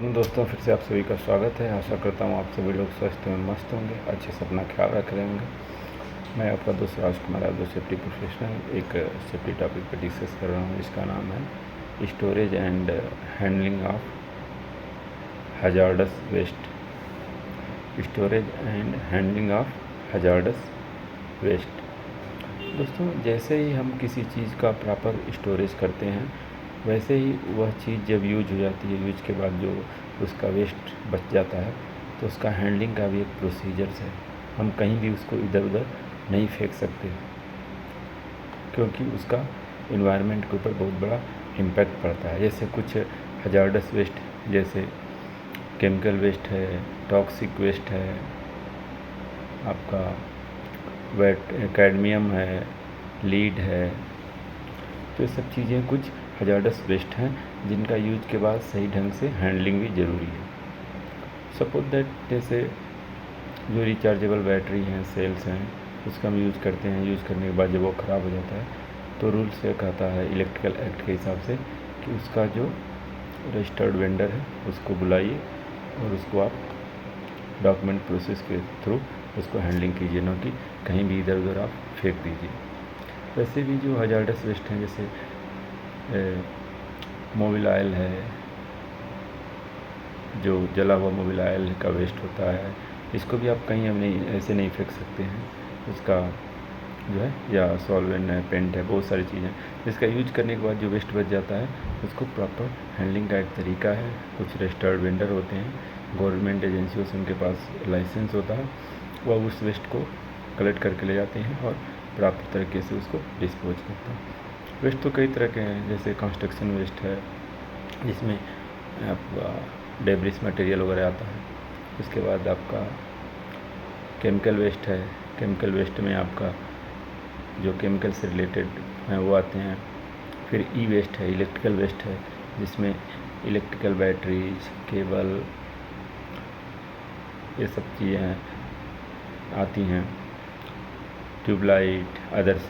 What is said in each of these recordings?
दोस्तों, फिर से आप सभी का स्वागत है। आशा करता हूँ आप सभी लोग स्वस्थ एवं मस्त होंगे, अच्छे से अपना ख्याल रख रहे होंगे। मैं आपका दोस्त राजकुमार यादव, सेफ्टी प्रोफेशनल, एक सेफ्टी टॉपिक पर डिस्कस कर रहा हूँ। इसका नाम है storage and handling of hazardous waste. Storage and handling of hazardous waste. दोस्तों, जैसे ही हम किसी चीज़ का प्रॉपर स्टोरेज करते हैं, वैसे ही वह चीज़ जब यूज हो जाती है, यूज के बाद जो उसका वेस्ट बच जाता है, तो उसका हैंडलिंग का भी एक प्रोसीजर्स है। हम कहीं भी उसको इधर उधर नहीं फेंक सकते, क्योंकि उसका इन्वायरमेंट के ऊपर बहुत बड़ा इम्पैक्ट पड़ता है। जैसे कुछ हजार्डस वेस्ट, जैसे केमिकल वेस्ट है, टॉक्सिक वेस्ट है, आपका कैडमियम है, लीड है, तो ये सब चीज़ें कुछ हजार्डस वेस्ट हैं जिनका यूज के बाद सही ढंग से हैंडलिंग भी ज़रूरी है। सपोज दैट, जैसे जो रिचार्जेबल बैटरी हैं, सेल्स हैं, उसका हम यूज़ करते हैं। यूज़ करने के बाद जब वो ख़राब हो जाता है, तो रूल्स से कहता है इलेक्ट्रिकल एक्ट के हिसाब से कि उसका जो रजिस्टर्ड वेंडर है उसको बुलाइए और उसको आप डॉक्यूमेंट प्रोसेस के थ्रू उसको हैंडलिंग कीजिए, ना कि कहीं भी इधर उधर आप फेंक दीजिए। वैसे भी जो हजार्डस वेस्ट हैं, जैसे मोबिल ऑयल है, जो जला हुआ मोबिल ऑयल का वेस्ट होता है, इसको भी आप कहीं ऐसे नहीं फेंक सकते हैं। उसका जो है, या सॉल्वेंट है, पेंट है, बहुत सारी चीज़ें, जिसका यूज करने के बाद जो वेस्ट बच जाता है, उसको प्रॉपर हैंडलिंग का एक तरीका है। कुछ रजिस्टर्ड वेंडर होते हैं, गवर्नमेंट एजेंसियों से उनके पास लाइसेंस होता है, वह उस वेस्ट को कलेक्ट करके ले जाते हैं और प्रॉपर तरीके से उसको डिस्पोज करते हैं। वेस्ट तो कई तरह के हैं, जैसे कंस्ट्रक्शन वेस्ट है, जिसमें आपका डेब्रिस मटेरियल वगैरह आता है। उसके बाद आपका केमिकल वेस्ट है। केमिकल वेस्ट में आपका जो केमिकल से रिलेटेड हैं वो आते हैं। फिर ई वेस्ट है, इलेक्ट्रिकल वेस्ट है, जिसमें इलेक्ट्रिकल बैटरीज, केबल, ये सब चीज़ें आती हैं। ट्यूबलाइट, अदर्स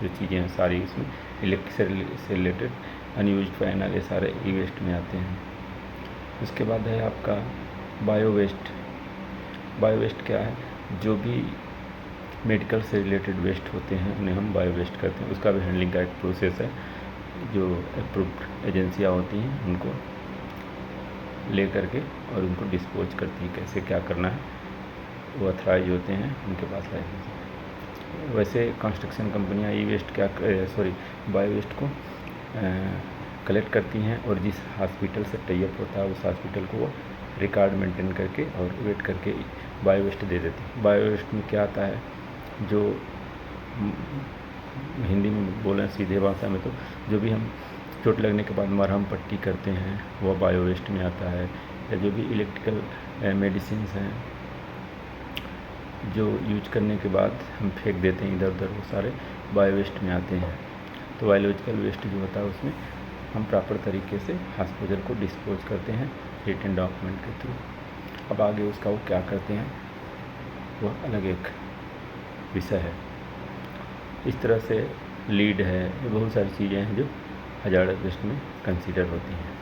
जो चीज़ें हैं सारी इसमें इलेक्ट्रिक से रिलेटेड, अनयूज्ड पैनल, ये सारे ई वेस्ट में आते हैं। उसके बाद है आपका बायो वेस्ट। बायो वेस्ट क्या है? जो भी मेडिकल से रिलेटेड वेस्ट होते हैं उन्हें हम बायो वेस्ट करते हैं। उसका भी हैंडलिंग का एक प्रोसेस है, जो अप्रूव्ड एजेंसियाँ होती हैं उनको ले करके और उनको डिस्पोज करती हैं। कैसे क्या करना है, वो अथराइज होते हैं, उनके पास लाइसेंस है। वैसे कंस्ट्रक्शन कंपनियां ई वेस्ट बायो वेस्ट को कलेक्ट करती हैं और जिस हॉस्पिटल से टाई अप होता है उस हॉस्पिटल को वो रिकॉर्ड मेंटेन करके और वेट करके बायो वेस्ट दे देती है। बायो वेस्ट में क्या आता है, जो हिंदी में बोलें सीधे भाषा में, तो जो भी हम चोट लगने के बाद मरहम पट्टी करते हैं वह बायो वेस्ट में आता है। या जो भी इलेक्ट्रिकल मेडिसिन्स हैं जो यूज करने के बाद हम फेंक देते हैं इधर उधर, वो सारे बायो वेस्ट में आते हैं। तो बायोलॉजिकल वेस्ट जो होता है उसमें हम प्रॉपर तरीके से हॉस्पिटल को डिस्पोज करते हैं रिटन डॉक्यूमेंट के थ्रू। अब आगे उसका वो क्या करते हैं, वह अलग एक विषय है। इस तरह से लीड है, ये बहुत सारी चीज़ें हैं जो हजार्डस वेस्ट में कंसीडर होती हैं।